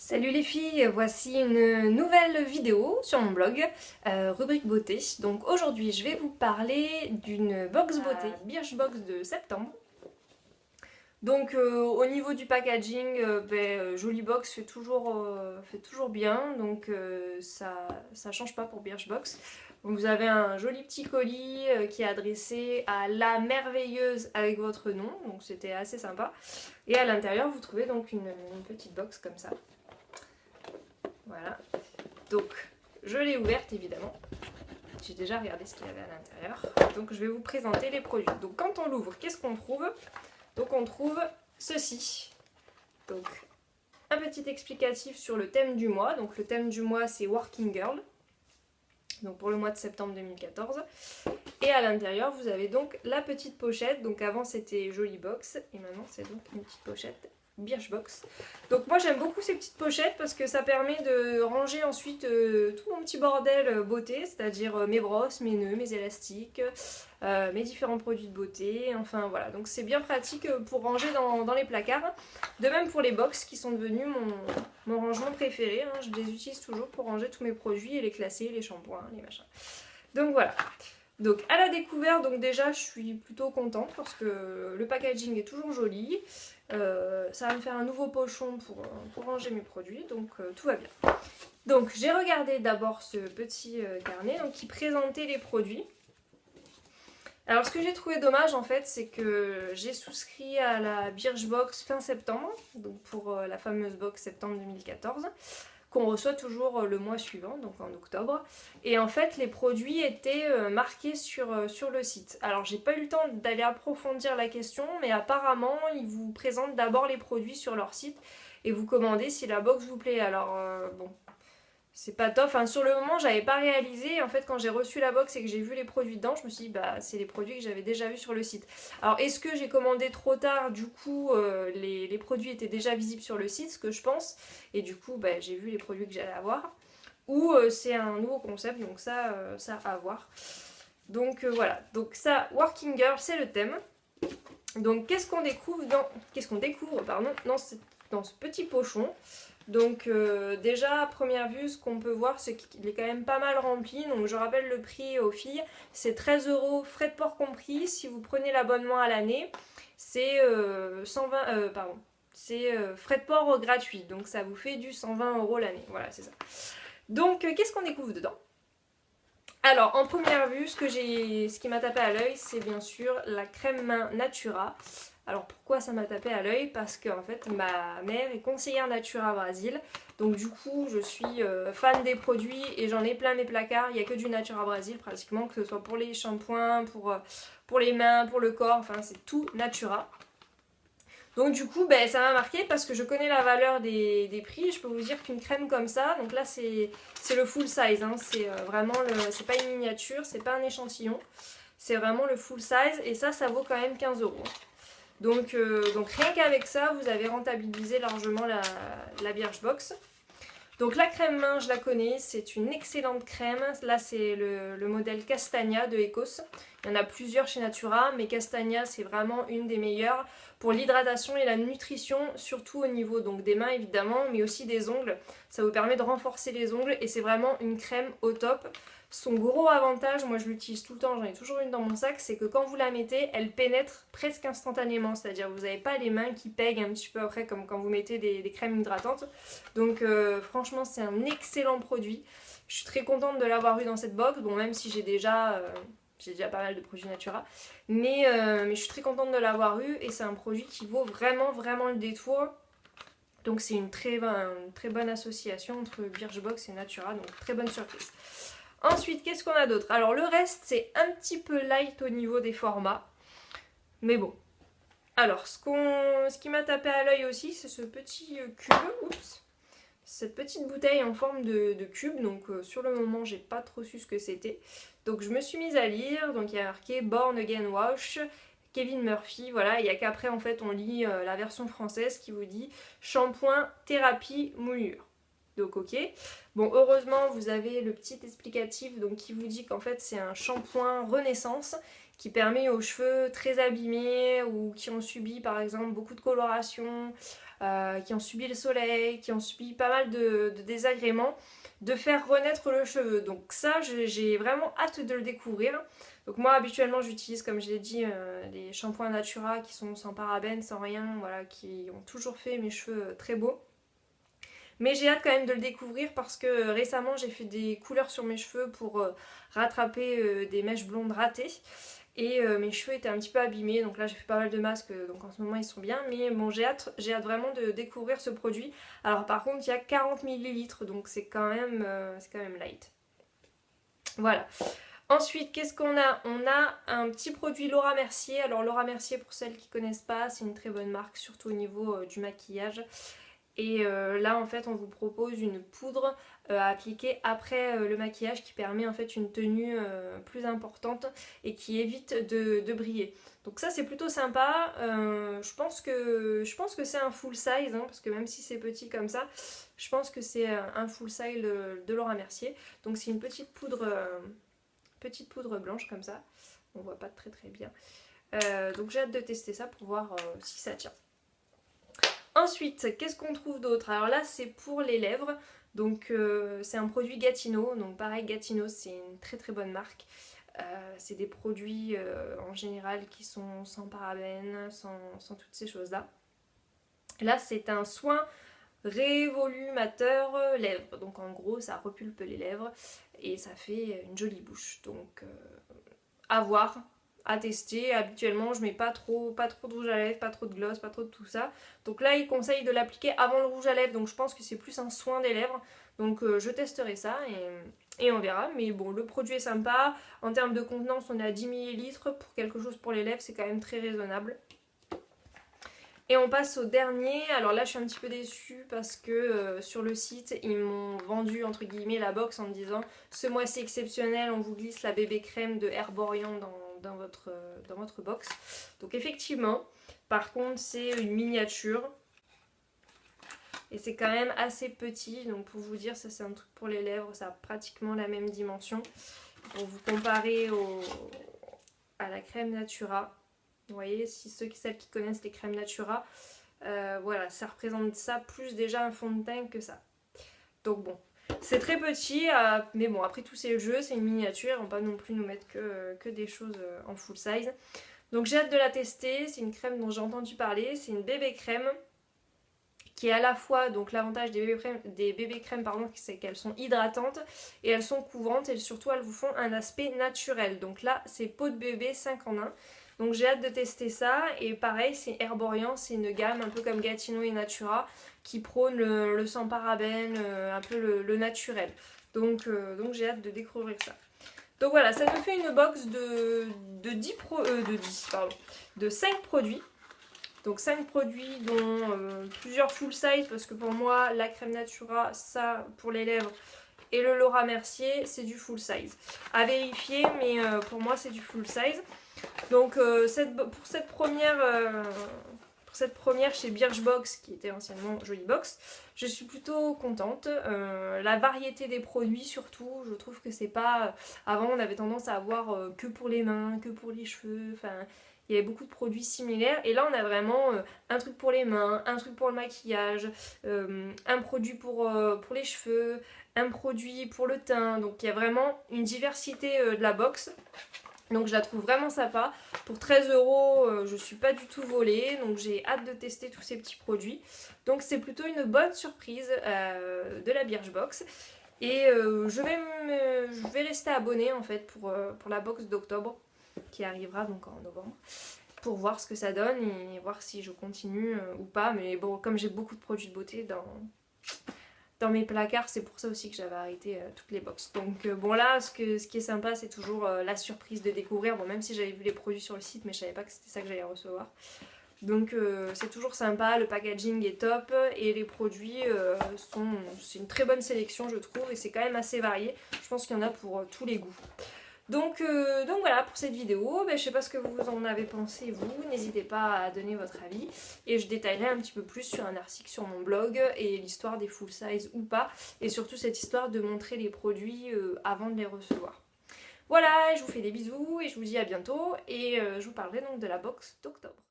Salut les filles, voici une nouvelle vidéo sur mon blog, rubrique beauté. Donc aujourd'hui je vais vous parler d'une box beauté, Birchbox de septembre. Donc au niveau du packaging, Jolie Box fait toujours bien, donc ça change pas pour Birchbox. Donc vous avez un joli petit colis qui est adressé à la merveilleuse avec votre nom, donc c'était assez sympa. Et à l'intérieur vous trouvez donc une petite box comme ça. Voilà, donc je l'ai ouverte évidemment. J'ai déjà regardé ce qu'il y avait à l'intérieur. Donc je vais vous présenter les produits. Donc quand on l'ouvre, qu'est-ce qu'on trouve? Donc on trouve ceci. Donc un petit explicatif sur le thème du mois. Donc le thème du mois c'est Working Girl. Donc pour le mois de septembre 2014. Et à l'intérieur vous avez donc la petite pochette. Donc avant c'était Jolie Box et maintenant c'est donc une petite pochette Birchbox. Donc moi j'aime beaucoup ces petites pochettes parce que ça permet de ranger ensuite tout mon petit bordel beauté, c'est-à-dire mes brosses, mes nœuds, mes élastiques, mes différents produits de beauté, enfin voilà. Donc c'est bien pratique pour ranger dans les placards. De même pour les box qui sont devenus mon rangement préféré, hein. Je les utilise toujours pour ranger tous mes produits et les classer, les shampoings, les machins. Donc voilà. Donc à la découverte, donc déjà je suis plutôt contente parce que le packaging est toujours joli. Ça va me faire un nouveau pochon pour ranger mes produits, donc tout va bien. Donc j'ai regardé d'abord ce petit carnet donc, qui présentait les produits. Alors ce que j'ai trouvé dommage en fait, c'est que j'ai souscrit à la Birchbox fin septembre, donc pour la fameuse box septembre 2014. Qu'on reçoit toujours le mois suivant, donc en octobre. Et en fait, les produits étaient marqués sur le site. Alors, j'ai pas eu le temps d'aller approfondir la question, mais apparemment, ils vous présentent d'abord les produits sur leur site et vous commandez si la box vous plaît. Alors, bon, c'est pas top. Enfin, sur le moment, j'avais pas réalisé. En fait, quand j'ai reçu la box et que j'ai vu les produits dedans, je me suis dit, bah, c'est les produits que j'avais déjà vus sur le site. Alors, est-ce que j'ai commandé trop tard? Du coup, les produits étaient déjà visibles sur le site, ce que je pense. Et du coup, bah, j'ai vu les produits que j'allais avoir. Ou c'est un nouveau concept, donc ça à voir. Donc voilà. Donc ça, Working Girl, c'est le thème. Donc qu'est-ce qu'on découvre dans ce petit pochon? Donc déjà à première vue ce qu'on peut voir c'est qu'il est quand même pas mal rempli. Donc je rappelle le prix aux filles, c'est 13 €, frais de port compris. Si vous prenez l'abonnement à l'année, c'est 120, c'est frais de port gratuit. Donc ça vous fait du 120 € l'année. Voilà, c'est ça. Donc qu'est-ce qu'on découvre dedans? Alors en première vue, ce qui m'a tapé à l'œil, c'est bien sûr la crème main Natura. Alors pourquoi ça m'a tapé à l'œil? Parce que en fait ma mère est conseillère Natura Brésil. Donc du coup je suis fan des produits et j'en ai plein mes placards. Il n'y a que du Natura Brésil pratiquement, que ce soit pour les shampoings, pour les mains, pour le corps, enfin c'est tout Natura. Donc du coup ça m'a marqué parce que je connais la valeur des prix. Je peux vous dire qu'une crème comme ça, donc là c'est le full size, hein, c'est vraiment c'est pas une miniature, c'est pas un échantillon. C'est vraiment le full size et ça vaut quand même 15 €. Donc rien qu'avec ça, vous avez rentabilisé largement la Birchbox. Donc la crème main, je la connais, c'est une excellente crème. Là, c'est le modèle Castagna de Ecos. Il y en a plusieurs chez Natura, mais Castagna, c'est vraiment une des meilleures pour l'hydratation et la nutrition, surtout au niveau donc, des mains évidemment, mais aussi des ongles. Ça vous permet de renforcer les ongles et c'est vraiment une crème au top. Son gros avantage, moi je l'utilise tout le temps, j'en ai toujours une dans mon sac, c'est que quand vous la mettez, elle pénètre presque instantanément. C'est-à-dire vous n'avez pas les mains qui pèguent un petit peu après comme quand vous mettez des crèmes hydratantes. Donc franchement c'est un excellent produit. Je suis très contente de l'avoir eu dans cette box, bon même si j'ai déjà pas mal de produits Natura. Mais je suis très contente de l'avoir eu et c'est un produit qui vaut vraiment le détour. Donc c'est une très bonne association entre Birchbox et Natura, donc très bonne surprise. Ensuite, qu'est-ce qu'on a d'autre? Alors le reste, c'est un petit peu light au niveau des formats. Mais bon. Alors, ce qui m'a tapé à l'œil aussi, c'est ce petit cube. Oups. Cette petite bouteille en forme de cube. Donc sur le moment, j'ai pas trop su ce que c'était. Donc je me suis mise à lire. Donc il y a marqué Born Again Wash. Kevin Murphy, voilà, il n'y a qu'après en fait on lit la version française qui vous dit shampoing, thérapie, moulure. Donc ok. Bon heureusement vous avez le petit explicatif donc, qui vous dit qu'en fait c'est un shampoing Renaissance qui permet aux cheveux très abîmés ou qui ont subi par exemple beaucoup de coloration, qui ont subi le soleil, qui ont subi pas mal de désagréments, de faire renaître le cheveu. Donc ça, j'ai vraiment hâte de le découvrir. Donc moi habituellement j'utilise, comme je l'ai dit, les shampoings Natura qui sont sans parabènes, sans rien, voilà, qui ont toujours fait mes cheveux très beaux. Mais j'ai hâte quand même de le découvrir parce que récemment j'ai fait des couleurs sur mes cheveux pour rattraper des mèches blondes ratées. Et mes cheveux étaient un petit peu abîmés, donc là j'ai fait pas mal de masques, donc en ce moment ils sont bien. Mais bon, j'ai hâte vraiment de découvrir ce produit. Alors par contre il y a 40 ml, donc c'est quand même light. Voilà. Ensuite, qu'est-ce qu'on a? On a un petit produit Laura Mercier. Alors Laura Mercier, pour celles qui ne connaissent pas, c'est une très bonne marque, surtout au niveau du maquillage. Et là en fait on vous propose une poudre à appliquer après le maquillage qui permet en fait une tenue plus importante et qui évite de briller. Donc ça c'est plutôt sympa. Je pense que c'est un full size, hein, parce que même si c'est petit comme ça, je pense que c'est un full size de Laura Mercier. Donc c'est une petite poudre blanche comme ça. On voit pas très bien. Donc j'ai hâte de tester ça pour voir si ça tient. Ensuite, qu'est-ce qu'on trouve d'autre? Alors là, c'est pour les lèvres. Donc c'est un produit Gatineau. Donc pareil, Gatineau, c'est une très bonne marque. C'est des produits en général qui sont sans parabènes, sans toutes ces choses-là. Là, c'est un soin révolumateur lèvres. Donc en gros, ça repulpe les lèvres et ça fait une jolie bouche. Donc à voir, à tester. Habituellement je mets pas trop de rouge à lèvres, pas trop de gloss, pas trop de tout ça. Donc là il conseille de l'appliquer avant le rouge à lèvres, donc je pense que c'est plus un soin des lèvres. Donc je testerai ça et on verra. Mais bon, le produit est sympa. En termes de contenance on est à 10 ml. Pour quelque chose pour les lèvres c'est quand même très raisonnable. Et on passe au dernier. Alors là je suis un petit peu déçue parce que sur le site ils m'ont vendu entre guillemets la box en me disant ce mois-ci exceptionnel, on vous glisse la bébé crème de Herborian dans votre box. Donc effectivement, par contre c'est une miniature et c'est quand même assez petit. Donc pour vous dire, ça c'est un truc pour les lèvres, ça a pratiquement la même dimension. Pour vous comparer à la crème Natura. Vous voyez, celles qui connaissent les crèmes Natura, voilà, ça représente ça plus déjà un fond de teint que ça. Donc bon, c'est très petit, mais bon, après tout c'est le jeu, c'est une miniature, on va pas non plus nous mettre que des choses en full size. Donc j'ai hâte de la tester, c'est une crème dont j'ai entendu parler, c'est une bébé crème qui est à la fois, donc l'avantage des bébé crèmes, c'est qu'elles sont hydratantes et elles sont couvrantes et surtout elles vous font un aspect naturel. Donc là c'est peau de bébé 5 en 1. Donc j'ai hâte de tester ça. Et pareil, c'est Herborian, c'est une gamme un peu comme Gatineau et Natura qui prône le sans parabènes, un peu le naturel. Donc j'ai hâte de découvrir ça. Donc voilà, ça me fait une box de 5 produits. Donc 5 produits dont plusieurs full size parce que pour moi la crème Natura, ça pour les lèvres, et le Laura Mercier c'est du full size. À vérifier, mais pour moi c'est du full size. Donc pour cette première chez Birchbox, qui était anciennement Jolie Box, je suis plutôt contente. La variété des produits surtout, je trouve que c'est pas... Avant on avait tendance à avoir que pour les mains, que pour les cheveux, enfin... Il y avait beaucoup de produits similaires et là on a vraiment un truc pour les mains, un truc pour le maquillage, un produit pour les cheveux, un produit pour le teint. Donc il y a vraiment une diversité de la box. Donc je la trouve vraiment sympa. Pour 13 €, je suis pas du tout volée. Donc j'ai hâte de tester tous ces petits produits. Donc c'est plutôt une bonne surprise de la Birchbox. Et je vais rester abonnée en fait pour la box d'octobre qui arrivera donc en novembre. Pour voir ce que ça donne et voir si je continue ou pas. Mais bon, comme j'ai beaucoup de produits de beauté dans mes placards, c'est pour ça aussi que j'avais arrêté toutes les box. Donc bon là, ce qui est sympa, c'est toujours la surprise de découvrir. Bon, même si j'avais vu les produits sur le site, mais je savais pas que c'était ça que j'allais recevoir. Donc c'est toujours sympa, le packaging est top et les produits c'est une très bonne sélection je trouve et c'est quand même assez varié. Je pense qu'il y en a pour tous les goûts. Donc voilà pour cette vidéo, je sais pas ce que vous en avez pensé vous, n'hésitez pas à donner votre avis et je détaillerai un petit peu plus sur un article sur mon blog et l'histoire des full size ou pas et surtout cette histoire de montrer les produits avant de les recevoir. Voilà, je vous fais des bisous et je vous dis à bientôt et je vous parlerai donc de la box d'octobre.